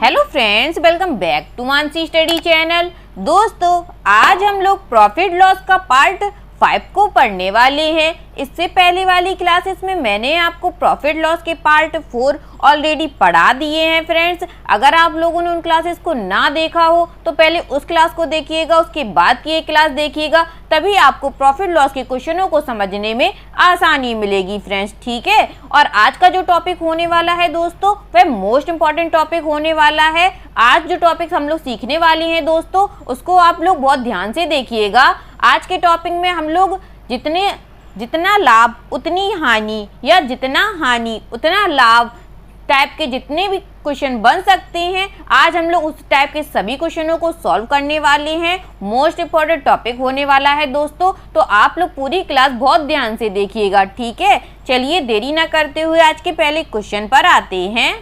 Hello friends, welcome back to Mansi study channel. दोस्तों, आज हम लोग प्रॉफिट लॉस का पार्ट 5 को पढ़ने वाले हैं। इससे पहले वाली क्लासेस में मैंने आपको प्रॉफिट लॉस के पार्ट 4 ऑलरेडी पढ़ा दिए हैं। फ्रेंड्स, अगर आप लोगों ने उन क्लासेस को ना देखा हो तो पहले उस क्लास को देखिएगा, उसके बाद की एक क्लास देखिएगा, तभी आपको प्रॉफिट लॉस के क्वेश्चनों को समझने में आसानी मिलेगी। फ्रेंड्स, ठीक है। और आज का जो टॉपिक होने वाला है दोस्तों, वह मोस्ट इंपॉर्टेंट टॉपिक होने वाला है। आज जो टॉपिक हम लोग सीखने वाले हैं दोस्तों, उसको आप लोग बहुत ध्यान से देखिएगा। आज के टॉपिक में हम लोग जितना लाभ उतनी हानि या जितना हानि उतना लाभ टाइप के जितने भी क्वेश्चन बन सकते हैं, आज हम लोग उस टाइप के सभी क्वेश्चनों को सॉल्व करने वाले हैं। मोस्ट इंपॉर्टेंट टॉपिक होने वाला है दोस्तों, तो आप लोग पूरी क्लास बहुत ध्यान से देखिएगा, ठीक है। चलिए देरी ना करते हुए आज के पहले क्वेश्चन पर आते हैं।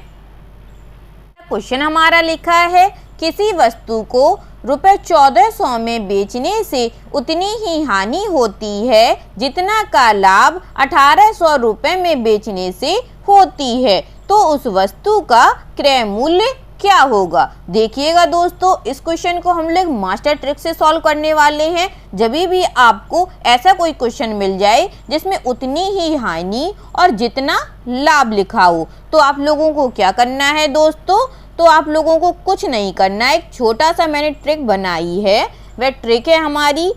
क्वेश्चन हमारा लिखा है, किसी वस्तु को ₹1400 में बेचने से उतनी ही हानि होती है जितना का लाभ ₹1800 में बेचने से होती है, तो उस वस्तु का क्रय मूल्य क्या होगा। देखिएगा दोस्तों, इस क्वेश्चन को हम लोग मास्टर ट्रिक से सॉल्व करने वाले हैं। जब भी आपको ऐसा कोई क्वेश्चन मिल जाए जिसमें उतनी ही हानि और जितना लाभ लिखा हो, तो आप लोगों को क्या करना है दोस्तों, तो आप लोगों को कुछ नहीं करना है। एक छोटा सा मैंने ट्रिक बनाई है, वह ट्रिक है हमारी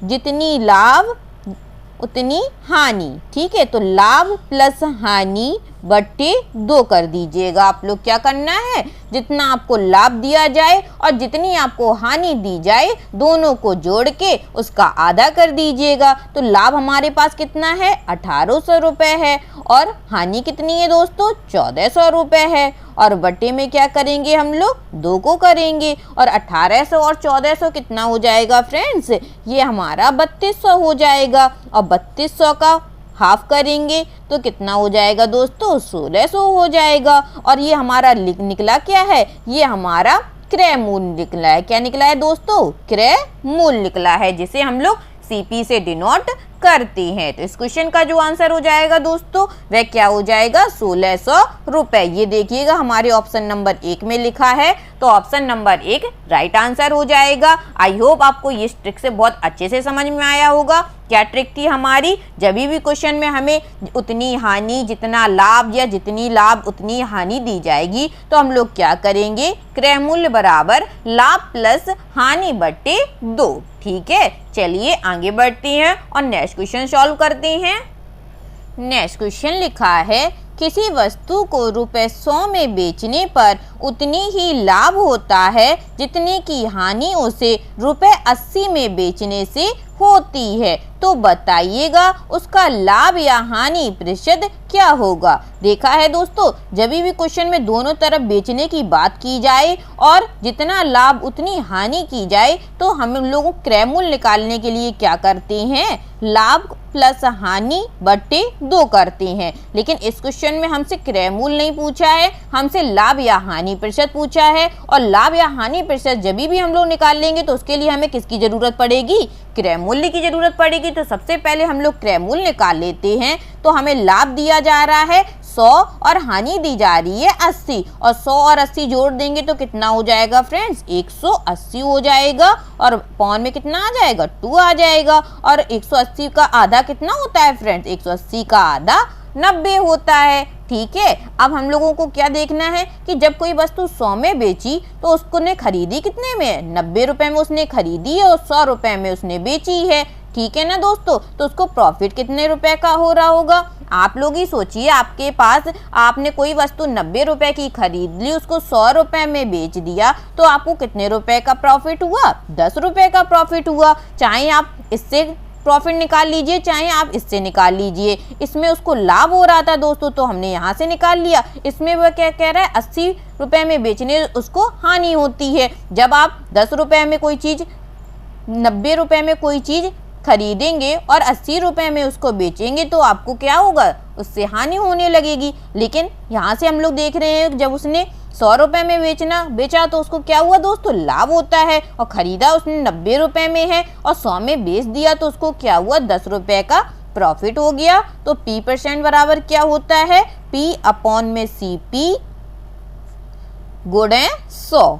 जितनी लाभ उतनी हानि, ठीक है। तो लाभ प्लस हानि बट्टे 2 कर दीजिएगा। आप लोग क्या करना है, जितना आपको लाभ दिया जाए और जितनी आपको हानि दी जाए, दोनों को जोड़ के उसका आधा कर दीजिएगा। तो लाभ हमारे पास कितना है, ₹1800 है, और हानि कितनी है दोस्तों, ₹1400 है। और बट्टे में क्या करेंगे हम लोग, 2 को करेंगे, और 1800 और 1400 कितना हो जाएगा फ्रेंड्स, ये हमारा 3200 हो जाएगा। और 3200 का हाफ करेंगे तो कितना हो जाएगा दोस्तों, 1600 हो जाएगा। और ये हमारा निकला क्या है, ये हमारा क्रय मूल्य निकला है। क्या निकला है दोस्तों, क्रय मूल्य निकला है, जिसे हम लोग सीपी से डिनोट करते हैं। तो इस क्वेश्चन का जो आंसर हो जाएगा दोस्तों, वह क्या हो जाएगा, ₹1600। ये देखिएगा हमारे ऑप्शन नंबर 1 में लिखा है, तो ऑप्शन नंबर 1 राइट आंसर हो जाएगा। आई होप आपको ये ट्रिक से बहुत अच्छे से समझ में आया होगा। क्या ट्रिक थी हमारी, जब भी क्वेश्चन में हमें उतनी हानि जितना लाभ या जितनी लाभ उतनी हानि दी जाएगी, तो हम लोग क्या करेंगे, क्रय मूल्य बराबर लाभ प्लस हानि बट्टे 2, ठीक है। चलिए आगे बढ़ते हैं और नेक्स्ट क्वेश्चन सॉल्व करते हैं। नेक्स्ट क्वेश्चन लिखा है, किसी वस्तु को ₹100 में बेचने पर उतनी ही लाभ होता है जितने की हानि उसे ₹80 में बेचने से होती है, तो बताइएगा उसका लाभ या हानि प्रतिशत क्या होगा। देखा है दोस्तों, जब भी क्वेश्चन में दोनों तरफ बेचने की बात की जाए और जितना लाभ उतनी हानि की जाए, तो हम लोग क्रय मूल्य निकालने के लिए क्या करते हैं, लाभ प्लस हानि बट्टे 2 करते हैं। लेकिन इस क्वेश्चन में हमसे क्रय मूल्य नहीं पूछा है, हमसे लाभ या हानि प्रतिशत पूछा है। और लाभ या हानि प्रतिशत जब भी हम लोग निकाल लेंगे, तो उसके लिए हमें किसकी जरूरत पड़ेगी, क्रय मूल्य की जरूरत पड़ेगी। तो सबसे पहले हम लोग क्रय मूल्य निकाल लेते हैं। तो हमें लाभ दिया जा रहा है 100 और हानि दी जा रही है 80, और 100 और 80 जोड़ देंगे तो कितना हो जाएगा फ्रेंड्स, 180 हो जाएगा। और पौन में कितना आ जाएगा, 2 आ जाएगा। और 180 का आधा कितना होता है फ्रेंड्स, 180 का आधा 90 होता है, ठीक है। अब हम लोगों को क्या देखना है कि जब कोई वस्तु 100 में बेची, तो उसको ने खरीदी कितने में, 90 रुपए में उसने खरीदी है और 100 रुपए में उसने बेची है, ठीक है ना दोस्तों। तो उसको प्रॉफिट कितने रुपए का हो रहा होगा, आप लोग ही सोचिए। आपके पास आपने कोई वस्तु 90 रुपए की खरीद ली, उसको 100 रुपए में बेच दिया, तो आपको कितने रुपए का प्रॉफिट हुआ, 10 रुपए का प्रॉफिट हुआ। चाहे आप इससे प्रॉफिट निकाल लीजिए, चाहे आप इससे निकाल लीजिए। इसमें उसको लाभ हो रहा था दोस्तों, तो हमने यहाँ से निकाल लिया। इसमें वह क्या कह रहा है, 80 रुपए में बेचने उसको हानि होती है। जब आप 10 रुपए में कोई चीज़ 90 रुपए में कोई चीज़ खरीदेंगे और 80 रुपए में उसको बेचेंगे, तो आपको क्या होगा, उससे हानि होने लगेगी। लेकिन यहाँ से हम लोग देख रहे हैं, जब उसने 100 रुपए में बेचा तो उसको क्या हुआ दोस्तों, लाभ होता है। और खरीदा उसने 90 रुपए में है और 100 में बेच दिया, तो उसको क्या हुआ, 10 रुपए का प्रॉफिट हो गया। तो P% बराबर क्या होता है, P/CP गुणे 100।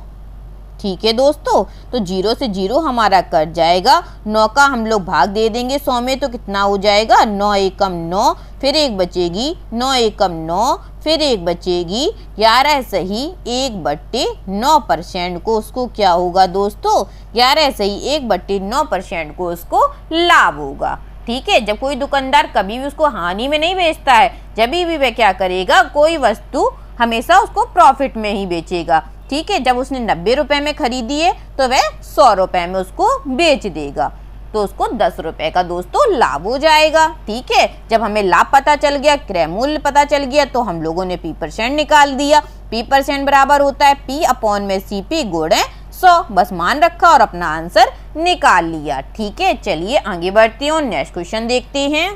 ठीक है दोस्तों, तो 0 से 0 हमारा कट जाएगा, 9 का हम लोग भाग दे देंगे 100 में, तो कितना हो जाएगा 9 एकम 9, फिर एक बचेगी 9 एकम 9, फिर एक बचेगी 11 सही 1/9% को उसको क्या होगा दोस्तों, 11 सही 1/9% को उसको लाभ होगा। ठीक है, जब कोई दुकानदार कभी भी उसको हानि में नहीं बेचता है, जब भी वह क्या करेगा, कोई वस्तु हमेशा उसको प्रॉफिट में ही बेचेगा। ठीक है, जब उसने 90 रुपए में खरीदी है तो वह 100 रुपए में उसको बेच देगा, तो उसको 10 रुपए का दोस्तों लाभ हो जाएगा। ठीक है, जब हमें लाभ पता चल गया, क्रय मूल्य पता चल गया, तो हम लोगों ने P% निकाल दिया। P% बराबर होता है P/CP गुणे 100। बस मान रखा और अपना आंसर निकाल लिया। ठीक है, चलिए आगे बढ़ते हैं और नेक्स्ट क्वेश्चन देखते हैं।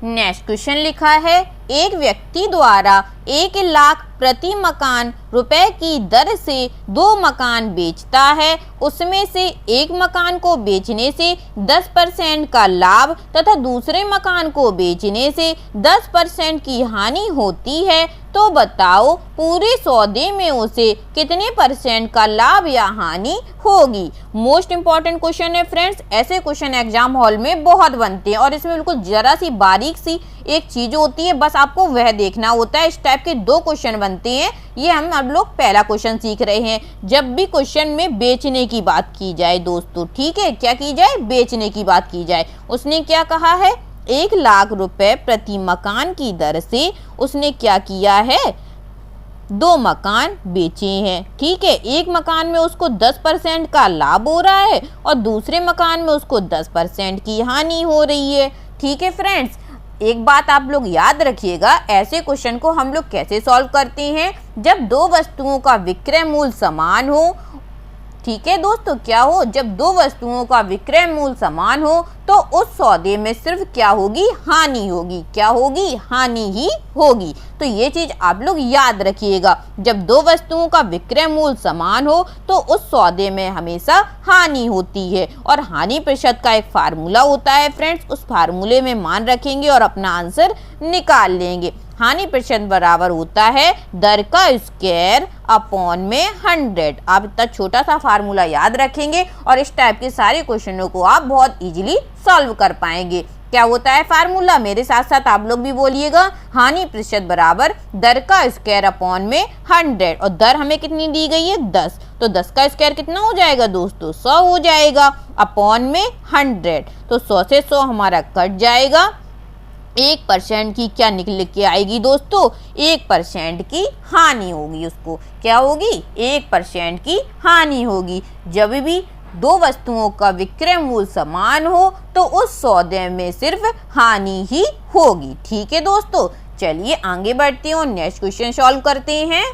नेक्स्ट क्वेश्चन लिखा है, एक व्यक्ति द्वारा 1 लाख प्रति मकान रुपए की दर से 2 मकान बेचता है, उसमें से एक मकान को बेचने से 10% का लाभ तथा दूसरे मकान को बेचने से 10% की हानि होती है, तो बताओ पूरे सौदे में उसे कितने % का लाभ या हानि होगी। मोस्ट इंपॉर्टेंट क्वेश्चन है फ्रेंड्स, ऐसे क्वेश्चन एग्जाम हॉल में बहुत बनते हैं और इसमें बिल्कुल जरा सी बारीक सी एक चीज होती है, बस आपको वह देखना होता है। इस टाइप के 2 क्वेश्चन बनते हैं, ये हम अब लोग पहला क्वेश्चन सीख रहे हैं। जब भी क्वेश्चन में बेचने की बात की जाए दोस्तों, ठीक है, क्या की जाए, बेचने की बात की जाए। उसने क्या कहा है, 1 लाख रुपए प्रति मकान की दर से उसने क्या किया है, 2 मकान बेचे हैं। ठीक है, एक मकान में उसको 10% का लाभ हो रहा है और दूसरे मकान में उसको 10% की हानि हो रही है। ठीक है फ्रेंड्स, एक बात आप लोग याद रखिएगा, ऐसे क्वेश्चन को हम लोग कैसे सॉल्व करते हैं, जब 2 वस्तुओं का विक्रय मूल्य समान हो। ठीक है दोस्तों, क्या हो, जब 2 वस्तुओं का विक्रय मूल्य समान हो तो उस सौदे में सिर्फ क्या होगी, हानि होगी। क्या होगी, हानि ही होगी। तो ये चीज आप लोग याद रखिएगा, जब 2 वस्तुओं का विक्रय मूल्य समान हो तो उस सौदे में हमेशा हानि होती है। और हानि प्रतिशत का एक फार्मूला होता है फ्रेंड्स, उस फार्मूले में मान रखेंगे और अपना आंसर निकाल लेंगे। हानि प्रतिशत बराबर होता है दर का स्क्वायर अपॉन में 100। आप इतना छोटा सा फार्मूला याद रखेंगे और इस टाइप के सारे क्वेश्चनों को आप बहुत इजीली सॉल्व कर पाएंगे। क्या होता है फार्मूला, मेरे साथ साथ आप लोग भी बोलिएगा, हानि प्रतिशत बराबर दर का स्क्वायर अपॉन में 100। और दर हमें कितनी दी गई है, 10, तो 10 का स्क्वायर कितना हो जाएगा दोस्तों, 100 हो जाएगा, अपॉन में 100, तो 100 से 100 हमारा कट जाएगा। 1% की क्या निकल के आएगी दोस्तों, 1% की हानि होगी। उसको क्या होगी, 1% की हानि होगी। जब भी 2 वस्तुओं का विक्रय मूल्य समान हो तो उस सौदे में सिर्फ हानि ही होगी। ठीक है दोस्तों, चलिए आगे बढ़ते हैं और नेक्स्ट क्वेश्चन सॉल्व करते हैं।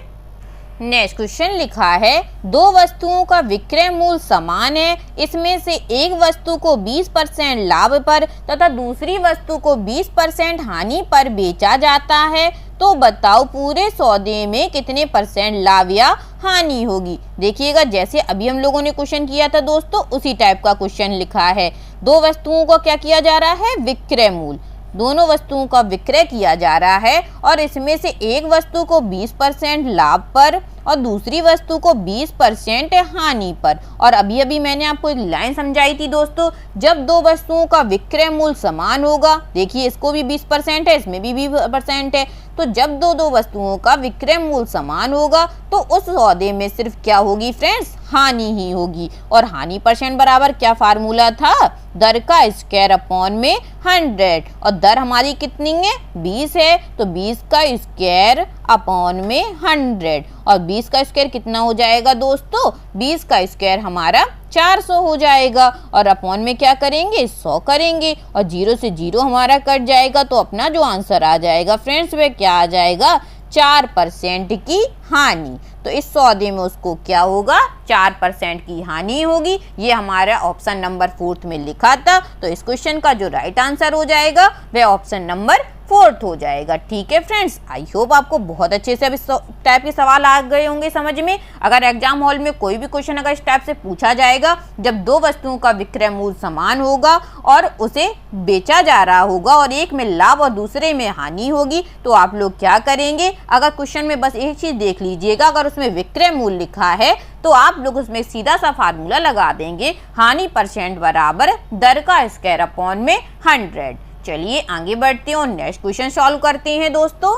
नेक्स्ट क्वेश्चन लिखा है, 2 वस्तुओं का विक्रय मूल्य समान है, इसमें से एक वस्तु को 20% लाभ पर तथा दूसरी वस्तु को 20% हानि पर बेचा जाता है, तो बताओ पूरे सौदे में कितने % लाभ या हानि होगी। देखिएगा, जैसे अभी हम लोगों ने क्वेश्चन किया था दोस्तों, उसी टाइप का क्वेश्चन लिखा है। 2 वस्तुओं को क्या किया जा रहा है, विक्रय मूल्य, दोनों वस्तुओं का विक्रय किया जा रहा है और इसमें से एक वस्तु को 20% लाभ पर और दूसरी वस्तु को 20% हानि पर। और अभी अभी मैंने आपको एक लाइन समझाई थी दोस्तों, जब 2 वस्तुओं का विक्रय मूल्य समान होगा, देखिए इसको भी 20% है, इसमें भी 20% है, तो जब दो वस्तुओं का विक्रय मूल्य समान होगा तो उस सौदे में सिर्फ क्या होगी फ्रेंड्स, हानि ही होगी। और हानि % बराबर क्या फार्मूला था, दर का स्क्वायर अपॉन में 100। और दर हमारी कितनी है, 20 है, तो 20 का स्क्वायर अपॉन में 100। और 20 का स्क्वायर कितना हो जाएगा दोस्तों, 20 का स्क्वायर हमारा 400 हो जाएगा। और अपॉन में क्या करेंगे, 100 करेंगे और 0 से 0 हमारा कट जाएगा, तो अपना जो आंसर आ जाएगा फ्रेंड्स वह क्या आ जाएगा, 4% की हानि। तो इस सौदे में उसको क्या होगा, 4% की हानि होगी। ये हमारा ऑप्शन नंबर 4 में लिखा था, तो इस क्वेश्चन का जो राइट आंसर हो जाएगा वह ऑप्शन नंबर फोर्थ हो जाएगा। ठीक है फ्रेंड्स, आई होप आपको बहुत अच्छे से अब इस टाइप के सवाल आ गए होंगे समझ में। अगर एग्जाम हॉल में कोई भी क्वेश्चन अगर इस टाइप से पूछा जाएगा, जब दो वस्तुओं का विक्रय मूल्य समान होगा और उसे बेचा जा रहा होगा और एक में लाभ और दूसरे में हानि होगी, तो आप लोग क्या करेंगे, अगर क्वेश्चन में बस एक चीज देख लीजिएगा, अगर उसमें विक्रय मूल्य लिखा है तो आप लोग उसमें सीधा सा फार्मूला लगा देंगे, हानि % बराबर दर का स्क्वायर अपॉन में 100। चलिए आगे बढ़ते हैं और नेक्स्ट क्वेश्चन सॉल्व करते हैं दोस्तों।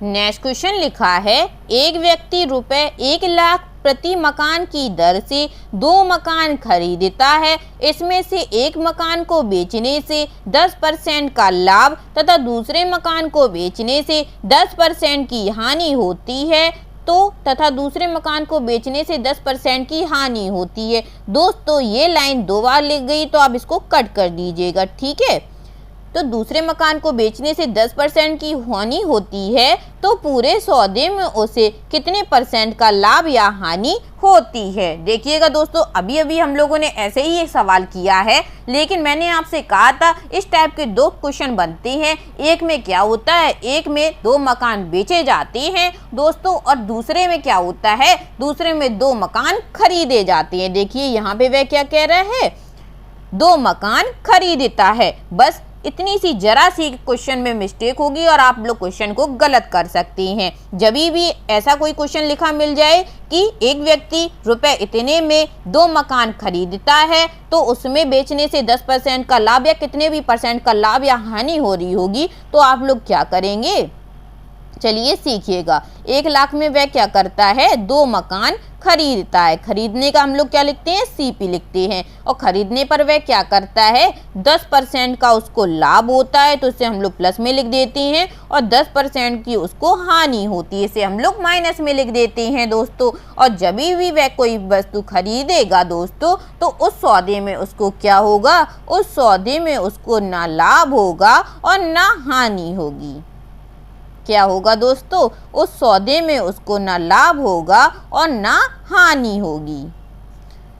नेक्स्ट क्वेश्चन लिखा है, एक व्यक्ति रुपए 1 लाख प्रति मकान की दर से 2 मकान खरीदता है। इसमें से एक मकान को बेचने से 10% का लाभ तथा दूसरे मकान को बेचने से 10% की हानि होती है तथा दूसरे मकान को बेचने से 10% की हानि होती है। दोस्तों ये लाइन 2 बार लिख गई तो आप इसको कट कर दीजिएगा। ठीक है, तो दूसरे मकान को बेचने से 10% की हानि होती है तो पूरे सौदे में उसे कितने % का लाभ या हानि होती है। देखिएगा दोस्तों, अभी अभी हम लोगों ने ऐसे ही एक सवाल किया है, लेकिन मैंने आपसे कहा था इस टाइप के 2 क्वेश्चन बनते हैं। एक में क्या होता है, एक में 2 मकान बेचे जाते हैं दोस्तों, और दूसरे में क्या होता है, दूसरे में 2 मकान खरीदे जाते हैं। देखिए यहाँ पे वह क्या कह रहा है, 2 मकान खरीदता है। बस इतनी सी जरा सी क्वेश्चन में मिस्टेक होगी और आप लोग क्वेश्चन को गलत कर सकते हैं। जब भी ऐसा कोई क्वेश्चन लिखा मिल जाए कि एक व्यक्ति रुपए इतने में 2 मकान खरीदता है तो उसमें बेचने से 10% का लाभ या कितने भी % का लाभ या हानि हो रही होगी, तो आप लोग क्या करेंगे, चलिए सीखिएगा। 1 लाख में वह क्या करता है, 2 मकान खरीदता है। खरीदने का हम लोग क्या लिखते हैं, CP लिखते हैं। और खरीदने पर वह क्या करता है, 10% का उसको लाभ होता है तो इसे हम लोग प्लस में लिख देते हैं, और 10% की उसको हानि होती है, इसे हम लोग माइनस में लिख देते हैं दोस्तों। और जब भी वह कोई वस्तु खरीदेगा दोस्तों, तो उस सौदे में उसको क्या होगा, उस सौदे में उसको ना लाभ होगा और ना हानि होगी। क्या होगा दोस्तों, उस सौदे में उसको ना लाभ होगा और ना हानि होगी।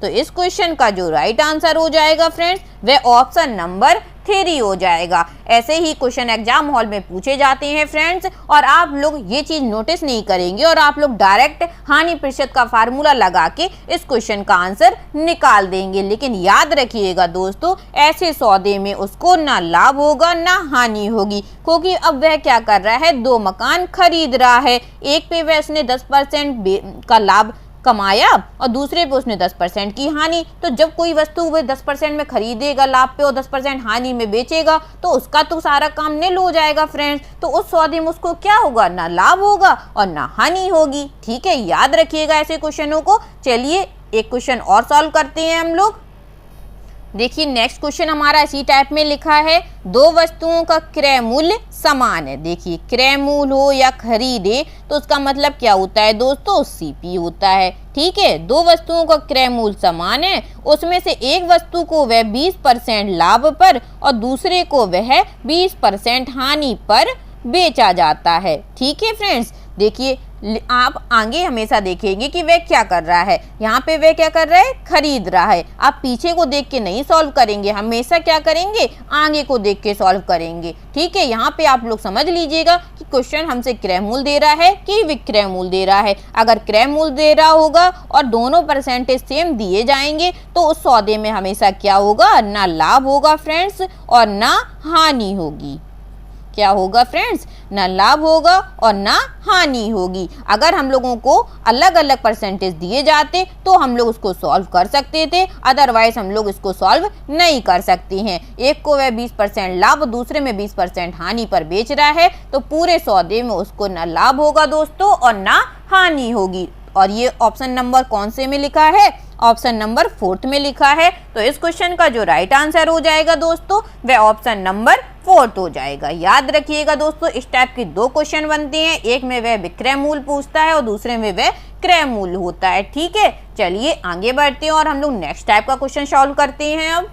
तो इस क्वेश्चन का जो राइट आंसर हो जाएगा फ्रेंड्स, वह ऑप्शन नंबर 3 हो जाएगा। ऐसे ही क्वेश्चन एग्जाम हॉल में पूछे जाते हैं फ्रेंड्स, और आप लोग ये चीज नोटिस नहीं करेंगे और आप लोग डायरेक्ट हानि प्रतिशत का फार्मूला लगा के इस क्वेश्चन का आंसर निकाल देंगे। लेकिन याद रखिएगा दोस्तों, ऐसे सौदे में उसको ना लाभ होगा ना हानि होगी, क्योंकि अब वह क्या कर रहा है, 2 मकान खरीद रहा है। एक पे वह उसने 10% का लाभ कमाया और दूसरे पे उसने 10% की हानि। तो जब कोई वस्तु वह 10% में खरीदेगा लाभ पे और 10% हानि में बेचेगा, तो उसका तो सारा काम निल हो जाएगा फ्रेंड्स। तो उस सौदे में उसको क्या होगा, ना लाभ होगा और ना हानि होगी। ठीक है, याद रखिएगा ऐसे क्वेश्चनों को। चलिए एक क्वेश्चन और सॉल्व करते हैं हम लोग। देखिए नेक्स्ट क्वेश्चन हमारा इसी टाइप में लिखा है, 2 वस्तुओं का क्रय मूल्य समान है। देखिए क्रय मूल्य हो या खरीदे तो उसका मतलब क्या होता है दोस्तों, CP होता है। ठीक है, 2 वस्तुओं का क्रय मूल्य समान है, उसमें से एक वस्तु को वह 20% लाभ पर और दूसरे को वह 20% हानि पर बेचा जाता है। ठीक है फ्रेंड्स, देखिए आप आगे हमेशा देखेंगे कि वह क्या कर रहा है। यहाँ पे वह क्या कर रहा है, खरीद रहा है। आप पीछे को देख के नहीं सॉल्व करेंगे, हमेशा क्या करेंगे, आगे को देख के सॉल्व करेंगे। ठीक है, यहाँ पे आप लोग समझ लीजिएगा कि क्वेश्चन हमसे क्रय मूल्य दे रहा है कि विक्रय मूल्य दे रहा है। अगर क्रय मूल्य दे रहा होगा और दोनों % सेम दिए जाएंगे तो उस सौदे में हमेशा क्या होगा, ना लाभ होगा फ्रेंड्स और ना हानि होगी। क्या होगा फ्रेंड्स, ना लाभ होगा और ना हानि होगी। अगर हम लोगों को अलग अलग % दिए जाते तो हम लोग उसको सॉल्व कर सकते थे, अदरवाइज हम लोग इसको सॉल्व नहीं कर सकते हैं। एक को वह 20% लाभ, दूसरे में 20% हानि पर बेच रहा है, तो पूरे सौदे में उसको ना लाभ होगा दोस्तों और ना हानि होगी। और ये ऑप्शन नंबर कौन से में लिखा है, ऑप्शन नंबर 4 में लिखा है। तो इस क्वेश्चन का जो राइट आंसर हो जाएगा दोस्तों, वह ऑप्शन नंबर 4 हो जाएगा। याद रखिएगा दोस्तों, इस टाइप के 2 क्वेश्चन बनते हैं, एक में वह विक्रय मूल्य पूछता है और दूसरे में वह क्रय मूल्य होता है। ठीक है, चलिए आगे बढ़ते हैं और हम लोग नेक्स्ट टाइप का क्वेश्चन सॉल्व करते हैं। अब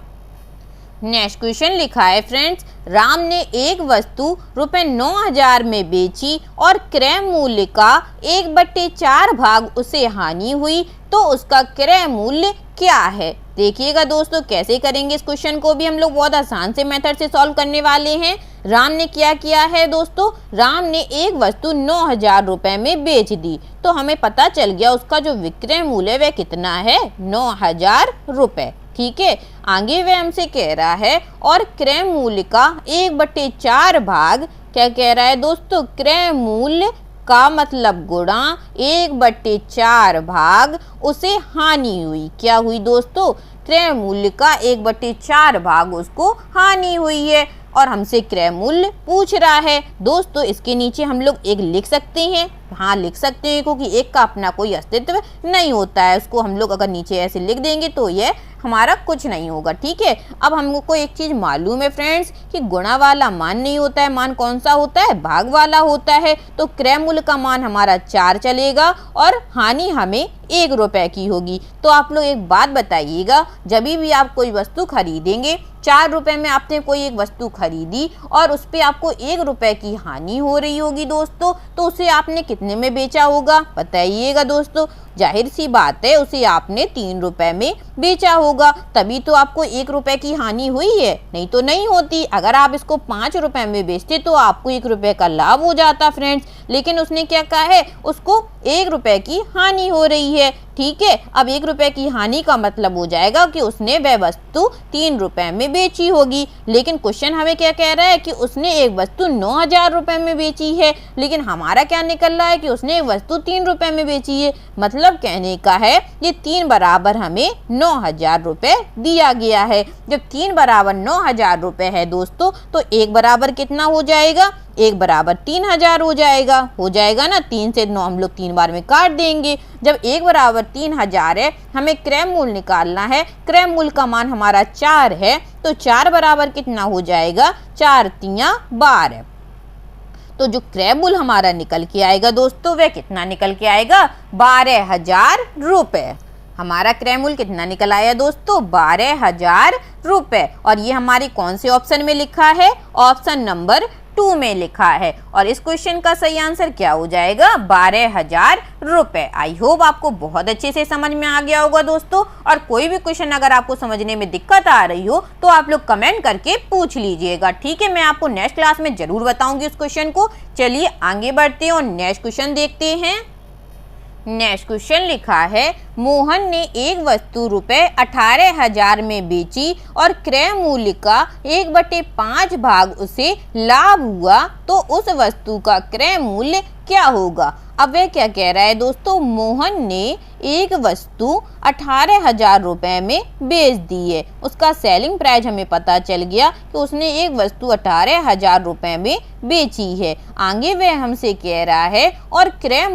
नेक्स्ट क्वेश्चन लिखा है फ्रेंड्स, राम ने एक वस्तु रुपए 9,000 में बेची और क्रय मूल्य का 1/4 भाग उसे हानि हुई, तो उसका क्रय मूल्य क्या है। देखिएगा दोस्तों कैसे करेंगे इस क्वेश्चन को भी हम लोग बहुत आसान से मेथड से सॉल्व करने वाले हैं। राम ने क्या किया है दोस्तों, राम ने एक वस्तु 9,000 रुपए में बेच दी, तो हमें पता चल गया उसका जो विक्रय मूल्य वह कितना है, 9,000 रुपए। ठीक है, आगे वह हमसे कह रहा है और क्रय मूल्य का 1/4 भाग, क्या कह रहा है दोस्तों, क्रय मूल्य का मतलब गुणा 1/4 भाग उसे हानि हुई। क्या हुई दोस्तों, क्रय मूल्य का 1/4 भाग उसको हानि हुई है और हमसे क्रय मूल्य पूछ रहा है। दोस्तों इसके नीचे हम लोग एक लिख सकते हैं, हाँ लिख सकते हैं, क्योंकि एक का अपना कोई अस्तित्व नहीं होता है। उसको हम लोग अगर नीचे ऐसे लिख देंगे तो यह हमारा कुछ नहीं होगा। ठीक है, अब हमको एक चीज मालूम है फ्रेंड्स कि गुणा वाला मान नहीं होता है, मान कौन सा होता है, भाग वाला होता है। तो क्रय मूल्य का मान हमारा 4 चलेगा और हानि हमें 1 रुपए की होगी। तो आप लोग एक बात बताइएगा, जब भी आप कोई वस्तु खरीदेंगे, 4 रुपए में आपने कोई एक वस्तु खरीदी और उस पर आपको 1 रुपए की हानि हो रही होगी दोस्तों, तो उसे आपने कितने में बेचा होगा बताइएगा दोस्तों। जाहिर सी बात है उसे आपने 3 रुपए में बेचा होगा, तभी तो आपको 1 रुपए की हानि हुई है, नहीं तो नहीं होती। अगर आप इसको 5 रुपए में बेचते तो आपको 1 रुपए का लाभ हो जाता फ्रेंड्स, लेकिन उसने क्या कहा है, उसको 1 रुपए की हानि हो रही है। ठीक है, अब 1 रुपए की हानि का मतलब हो जाएगा कि उसने वह वस्तु 3 रुपए में बेची होगी। लेकिन क्वेश्चन हमें क्या कह रहा है कि उसने एक वस्तु 9,000 रुपए में बेची है, लेकिन हमारा क्या निकल रहा है कि उसने एक वस्तु 3 रुपए में बेची है। मतलब कहने का है ये 3 बराबर हमें 9,000 रुपए दिया गया है। जब 3 बराबर 9,000 रुपए है दोस्तों, तो 1 बराबर कितना हो जाएगा, 1 बराबर 3,000 हो जाएगा ना। 3 से 9 हम लोग 3 बार में काट देंगे। जब 1 बराबर 3,000 है, हमें क्रय मूल्य निकालना है। क्रय मूल्य का मान हमारा 4 है, तो 4 बराबर कितना हो जाएगा, 4 तिया 12। तो जो क्रय मूल्य हमारा निकल के आएगा दोस्तों, वह कितना निकल के आएगा, 12,000 रुपए। हमारा क्रय मूल्य कितना निकल आया दोस्तों, 12,000 रुपए। और ये हमारी कौन से ऑप्शन में लिखा है, ऑप्शन नंबर 2 में लिखा है। और इस क्वेश्चन का सही आंसर क्या हो जाएगा, 12,000 रुपए। आई होप आपको बहुत अच्छे से समझ में आ गया होगा दोस्तों। और कोई भी क्वेश्चन अगर आपको समझने में दिक्कत आ रही हो तो आप लोग कमेंट करके पूछ लीजिएगा। ठीक है, मैं आपको नेक्स्ट क्लास में जरूर बताऊंगी इस क्वेश्चन को। चलिए आगे बढ़ते हैं और नेक्स्ट क्वेश्चन देखते हैं। नेक्स्ट क्वेश्चन लिखा है, मोहन ने एक वस्तु रुपए 18,000 में बेची और क्रय मूल्य का 1/5 भाग उसे लाभ हुआ, तो उस वस्तु का क्रय मूल्य क्या होगा। अब वह क्या कह रहा है दोस्तों, मोहन ने एक वस्तु 18,000 रुपए में बेच दी है। उसका सेलिंग प्राइस हमें पता चल गया कि उसने एक वस्तु 18,000 रुपए में बेची है। आगे वह हमसे कह रहा है और क्रय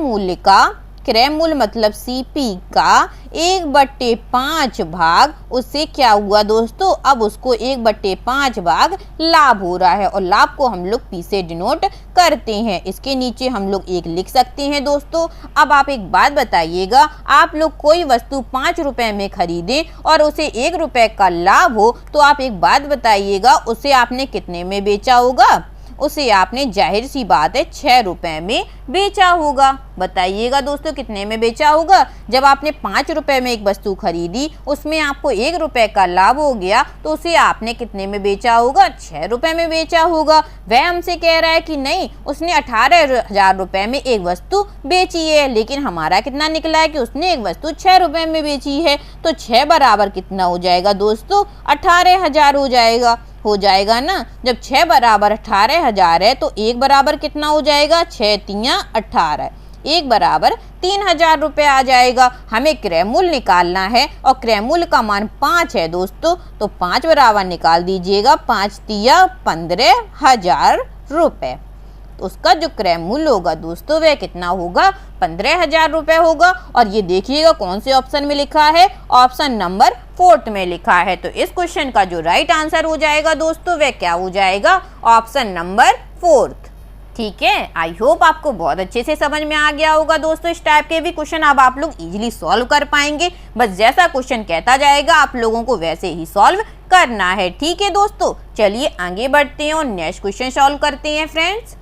मूल्य मतलब CP का 1/5 भाग उससे क्या हुआ दोस्तों, अब उसको 1/5 भाग लाभ हो रहा है और लाभ को हम लोग P से डिनोट करते हैं। इसके नीचे हम लोग एक लिख सकते हैं दोस्तों। अब आप एक बात बताइएगा, आप लोग कोई वस्तु 5 रुपए में खरीदे और उसे 1 रुपए का लाभ हो, तो आप एक बात बताइएगा उसे आपने कितने में बेचा होगा, उसे आपने जाहिर सी बात है 6 रुपए में बेचा होगा। बताइएगा दोस्तों कितने में बेचा होगा। जब आपने 5 रुपए में एक वस्तु खरीदी, उसमें आपको 1 रुपए का लाभ हो गया, तो उसे आपने कितने में बेचा होगा, 6 रुपए में बेचा होगा। वह हमसे कह रहा है कि नहीं, उसने 18,000 रुपए में एक वस्तु बेची है, लेकिन हमारा कितना निकला है कि उसने एक वस्तु 6 रुपए में बेची है। तो 6 बराबर कितना हो जाएगा दोस्तों, 18,000 हो जाएगा ना। जब 6 बराबर 18,000 है, तो 1 बराबर कितना हो जाएगा, 6 तिया 18, 1 बराबर 3,000 रुपये आ जाएगा। हमें क्रय मूल्य निकालना है और क्रय मूल्य का मान 5 है दोस्तों, तो 5 बराबर निकाल दीजिएगा, 5 तिया 15,000 रुपये। तो उसका जो क्रय मूल्य होगा दोस्तों वह कितना होगा, 15,000 रुपये होगा। और ये देखिएगा कौन से ऑप्शन में लिखा है, ऑप्शन नंबर 4 में लिखा है। तो इस क्वेश्चन का जो राइट आंसर हो जाएगा दोस्तों वह क्या हो जाएगा, ऑप्शन नंबर 4। ठीक है, आई होप आपको बहुत अच्छे से समझ में आ गया होगा दोस्तों। इस टाइप के भी क्वेश्चन अब आप लोग इजीली सॉल्व कर पाएंगे। बस जैसा क्वेश्चन कहता जाएगा आप लोगों को वैसे ही सॉल्व करना है। ठीक है दोस्तों, चलिए आगे बढ़ते हैं और नेक्स्ट क्वेश्चन सॉल्व करते हैं फ्रेंड्स।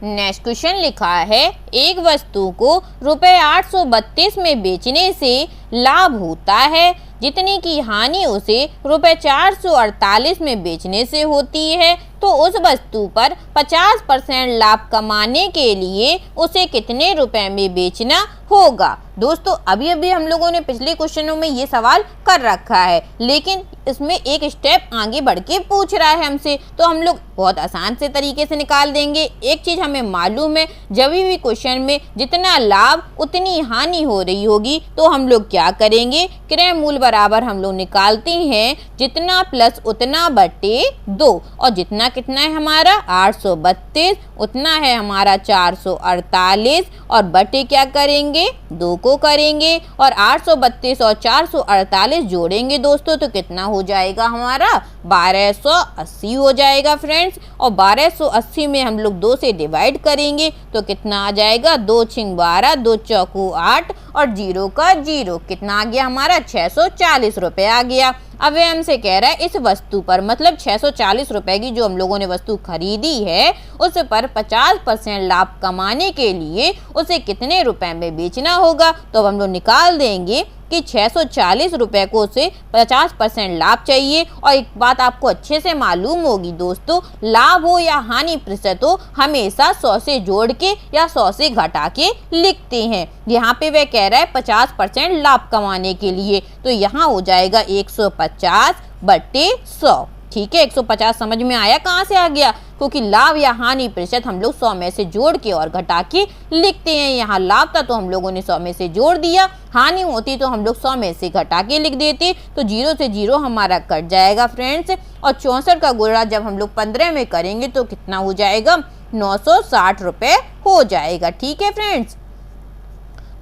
नेक्स्ट क्वेश्चन लिखा है, एक वस्तु को ₹832 में बेचने से लाभ होता है, जितने की हानि उसे ₹448 में बेचने से होती है, तो उस वस्तु पर 50% लाभ कमाने के लिए उसे कितने रुपए में बेचना होगा। दोस्तों अभी अभी हम लोगों ने पिछले क्वेश्चनों में ये सवाल कर रखा है, लेकिन इसमें एक स्टेप आगे बढ़ के पूछ रहा है हमसे, तो हम लोग बहुत आसान से तरीके से निकाल देंगे। एक चीज़ हमें मालूम है, जब भी क्वेश्चन में जितना लाभ उतनी हानि हो रही होगी तो हम लोग क्या करेंगे, क्रय मूल्य बराबर हम लोग निकालते हैं जितना प्लस उतना बटे 2, और जितना कितना है हमारा 832, उतना है हमारा 448, और बटे क्या करेंगे 2 को करेंगे, और 832 और 448 जोड़ेंगे दोस्तों तो कितना हो जाएगा हमारा 1280 हो जाएगा फ्रेंड्स। और 1280 में हम लोग 2 से डिवाइड करेंगे तो कितना आ जाएगा, 2 छिंग 12, 2 चौकू 8 और 0 का 0, कितना आ गया हमारा 640 रुपये आ गया। अब वह हमसे कह रहा है इस वस्तु पर, मतलब 640 रुपए की जो हम लोगों ने वस्तु खरीदी है उस पर 50% लाभ कमाने के लिए उसे कितने रुपए में बेचना होगा। तो अब हम लोग निकाल देंगे कि 640 रुपए को उसे 50% लाभ चाहिए। और एक बात आपको अच्छे से मालूम होगी दोस्तों, लाभ हो या हानि प्रतिशत हो, हमेशा 100 से जोड़ के या 100 से घटा के लिखते हैं। यहाँ पे वह कह रहा है 50% लाभ कमाने के लिए, तो यहाँ हो जाएगा 150 बटे 100। ठीक है, 150 समझ में आया कहाँ से आ गया, क्योंकि लाभ या हानि प्रतिशत हम लोग 100 में से जोड़ के और घटा के लिखते हैं। यहाँ लाभ था तो हम लोगों ने 100 में से जोड़ दिया, हानि होती तो हम लोग 100 में से घटा के लिख देते, तो 0 से 0 हमारा कट जाएगा फ्रेंड्स। और 64 का गुणा जब हम लोग 15 में करेंगे तो कितना हो जाएगा, 960 रुपये हो जाएगा। ठीक है फ्रेंड्स,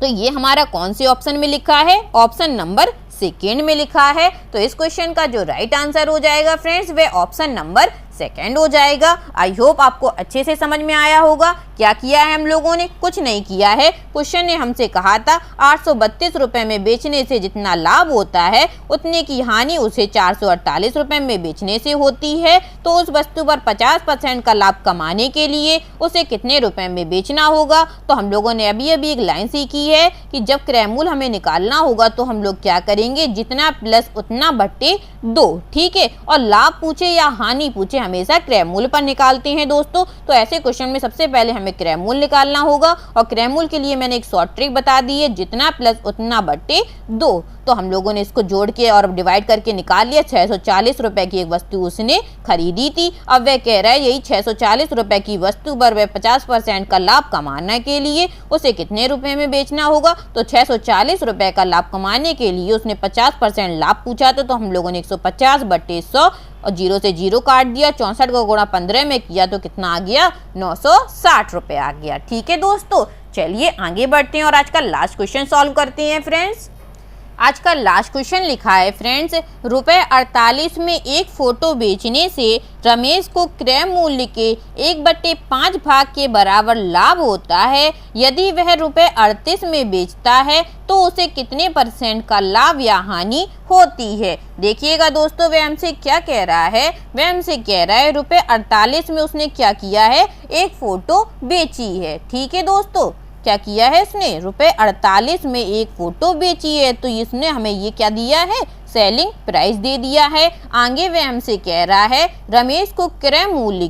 तो ये हमारा कौन से ऑप्शन में लिखा है, ऑप्शन नंबर सेकेंड में लिखा है। तो इस क्वेश्चन का जो राइट आंसर हो जाएगा फ्रेंड्स वह ऑप्शन नंबर सेकेंड हो जाएगा। आई होप आपको अच्छे से समझ में आया होगा। क्या किया है हम लोगों ने, कुछ नहीं किया है। क्वेश्चन ने हमसे कहा था 832 रुपए में बेचने से जितना लाभ होता है उतने की हानि उसे 448 रुपए में बेचने से होती है, तो उस वस्तु पर 50% का लाभ कमाने के लिए उसे कितने रुपए में बेचना होगा। तो हम लोगों ने अभी अभी एक लाइन सीखी है कि जब क्रय मूल्य हमें निकालना होगा तो हम लोग क्या करेंगे, जितना प्लस उतना बटे 2। ठीक है, और लाभ पूछे या हानि पूछे हमेशा क्रय मूल्य पर निकालते हैं दोस्तों। तो ऐसे क्वेश्चन में सबसे पहले हमें क्रय मूल्य निकालना होगा, और क्रय मूल्य के लिए मैंने एक शॉर्ट ट्रिक बता दी है, जितना प्लस उतना बटे 2। तो हम लोगों ने इसको जोड़ के और डिवाइड करके निकाल लिया। 640 रुपए की एक वस्तु उसने खरीदी थी। अब वह कह रहा है यही 640 रुपए की वस्तु पर वह 50% का लाभ कमाने के लिए उसे कितने रुपए में बेचना होगा। तो 640 रुपए का लाभ कमाने के लिए उसने 50% लाभ पूछा था, तो हम लोगों ने 150 बटे 100 और 0 से 0 काट दिया। 64 का गुणा 15 में किया तो कितना आ गया, 960 रुपए आ गया। ठीक है दोस्तों, चलिए आगे बढ़ते हैं और आज का लास्ट क्वेश्चन सॉल्व करते हैं फ्रेंड्स। आज का लास्ट क्वेश्चन लिखा है फ्रेंड्स, ₹48 में एक फोटो बेचने से रमेश को क्रय मूल्य के 1/5 भाग के बराबर लाभ होता है। यदि वह ₹38 में बेचता है तो उसे कितने % का लाभ या हानि होती है। देखिएगा दोस्तों, वह हमसे क्या कह रहा है, वह हमसे कह रहा है ₹48 में उसने क्या किया है, एक फोटो बेची है। ठीक है दोस्तों, क्या किया है इसने, ₹48 में एक फोटो बेची है, तो इसने हमें ये क्या दिया है, सेलिंग प्राइस दे दिया है। आगे वह हमसे कह रहा है रमेश को क्रय मूल्य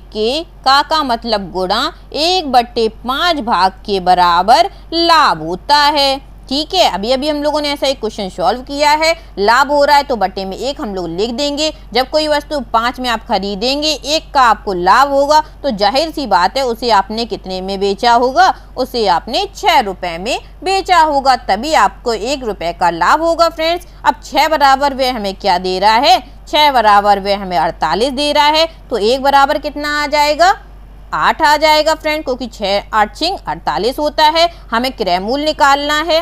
के का मतलब गुणा 1/5 भाग के बराबर लाभ होता है। ठीक है, अभी अभी हम लोगों ने ऐसा एक क्वेश्चन सॉल्व किया है। लाभ हो रहा है तो बटे में 1 हम लोग लिख देंगे। जब कोई वस्तु 5 में आप खरीदेंगे, 1 का आपको लाभ होगा, तो जाहिर सी बात है उसे आपने कितने में बेचा होगा, उसे आपने 6 रुपए में बेचा होगा, तभी आपको 1 रुपए का लाभ होगा फ्रेंड्स। अब 6 बराबर वह हमें क्या दे रहा है, 6 बराबर वह हमें 48 दे रहा है, तो 1 बराबर कितना आ जाएगा, 8 आ जाएगा फ्रेंड, क्योंकि 6 8 48 होता है। हमें क्रय मूल्य निकालना है,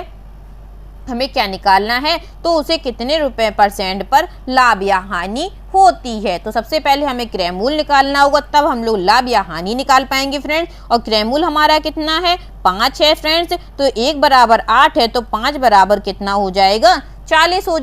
हमें क्या निकालना है, तो उसे कितने रुपए % पर लाभ या हानि होती है। तो सबसे पहले हमें क्रय मूल्य निकालना होगा, तब हम लोग लाभ या हानि निकाल पाएंगे फ्रेंड्स। और क्रय मूल्य हमारा कितना है, 5 है फ्रेंड्स। तो 1 बराबर 8 है, तो 5 बराबर कितना हो जाएगा, 40 हो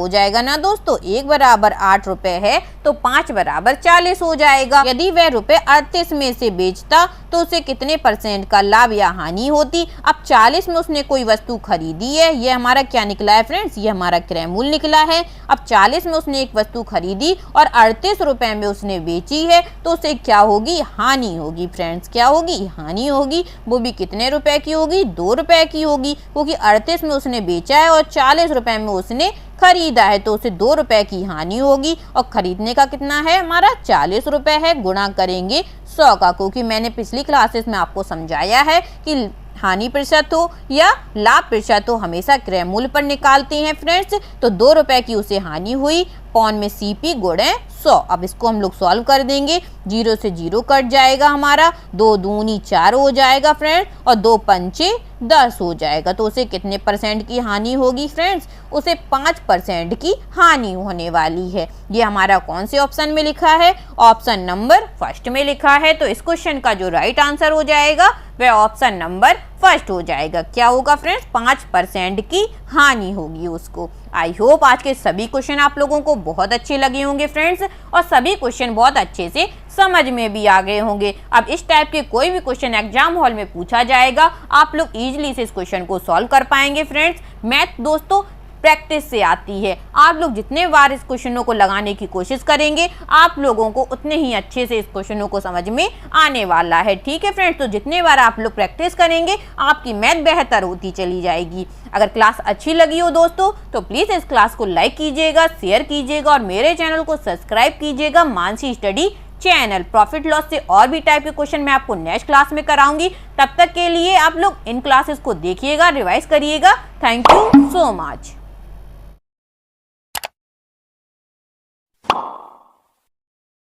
जाएगा ना दोस्तों। 1 बराबर 8 रुपए है, तो 5 बराबर 40 हो जाएगा। यदि वह रुपए 38 में से बेचता तो उसे कितने % का लाभ या हानि होती। अब 40 में उसने कोई वस्तु खरीदी है, ये हमारा क्या निकला है फ्रेंड्स, ये हमारा क्रय मूल्य निकला है। अब 40 में उसने एक वस्तु खरीदी और 38 रुपए में उसने बेची है, तो उसे क्या होगी, हानि होगी फ्रेंड्स। क्या होगी, हानि होगी। वो भी कितने रुपए की होगी, 2 रुपए की होगी, क्योंकि 38 में उसने बेचा है और 40 रुपए में उसने खरीदा है, तो उसे 2 रुपए की हानि होगी। और खरीदने का कितना है हमारा, 40 रुपए है। गुणा करेंगे 100 का, क्योंकि मैंने पिछली क्लासेस में आपको समझाया है कि हानि प्रतिशत हो या लाभ प्रतिशत हो, हमेशा क्रय मूल्य पर निकालते हैं फ्रेंड्स। तो 2 रुपए की उसे हानि हुई, पौन में CP गुणे 100। अब इसको हम लोग सॉल्व कर देंगे, 0 से 0 कट जाएगा हमारा, 2 दूनी 4 हो जाएगा फ्रेंड्स, और 2 पंचे 10 हो जाएगा। तो उसे कितने % की हानि होगी फ्रेंड्स, उसे 5% की हानि होने वाली है। ये हमारा कौन से ऑप्शन में लिखा है, ऑप्शन नंबर फर्स्ट में लिखा है। तो इस क्वेश्चन का जो राइट आंसर हो जाएगा वह ऑप्शन नंबर फर्स्ट हो जाएगा। क्या होगा फ्रेंड्स, 5% की हानि होगी उसको। आई होप आज के सभी क्वेश्चन आप लोगों को बहुत अच्छे लगे होंगे फ्रेंड्स, और सभी क्वेश्चन बहुत अच्छे से समझ में भी आ गए होंगे। अब इस टाइप के कोई भी क्वेश्चन एग्जाम हॉल में पूछा जाएगा, आप लोग इजीली से इस क्वेश्चन को सॉल्व कर पाएंगे फ्रेंड्स। मैथ दोस्तों प्रैक्टिस से आती है। आप लोग जितने बार इस क्वेश्चनों को लगाने की कोशिश करेंगे, आप लोगों को उतने ही अच्छे से इस क्वेश्चनों को समझ में आने वाला है। ठीक है फ्रेंड्स, तो जितने बार आप लोग प्रैक्टिस करेंगे, आपकी मैथ बेहतर होती चली जाएगी। अगर क्लास अच्छी लगी हो दोस्तों, तो प्लीज़ इस क्लास को लाइक कीजिएगा, शेयर कीजिएगा और मेरे चैनल को सब्सक्राइब कीजिएगा, Mansi study channel. Profit loss से और भी टाइप के क्वेश्चन मैं आपको नेक्स्ट क्लास में कराऊंगी। तब तक के लिए आप लोग इन क्लासेस को देखिएगा, रिवाइज करिएगा। Thank you so much.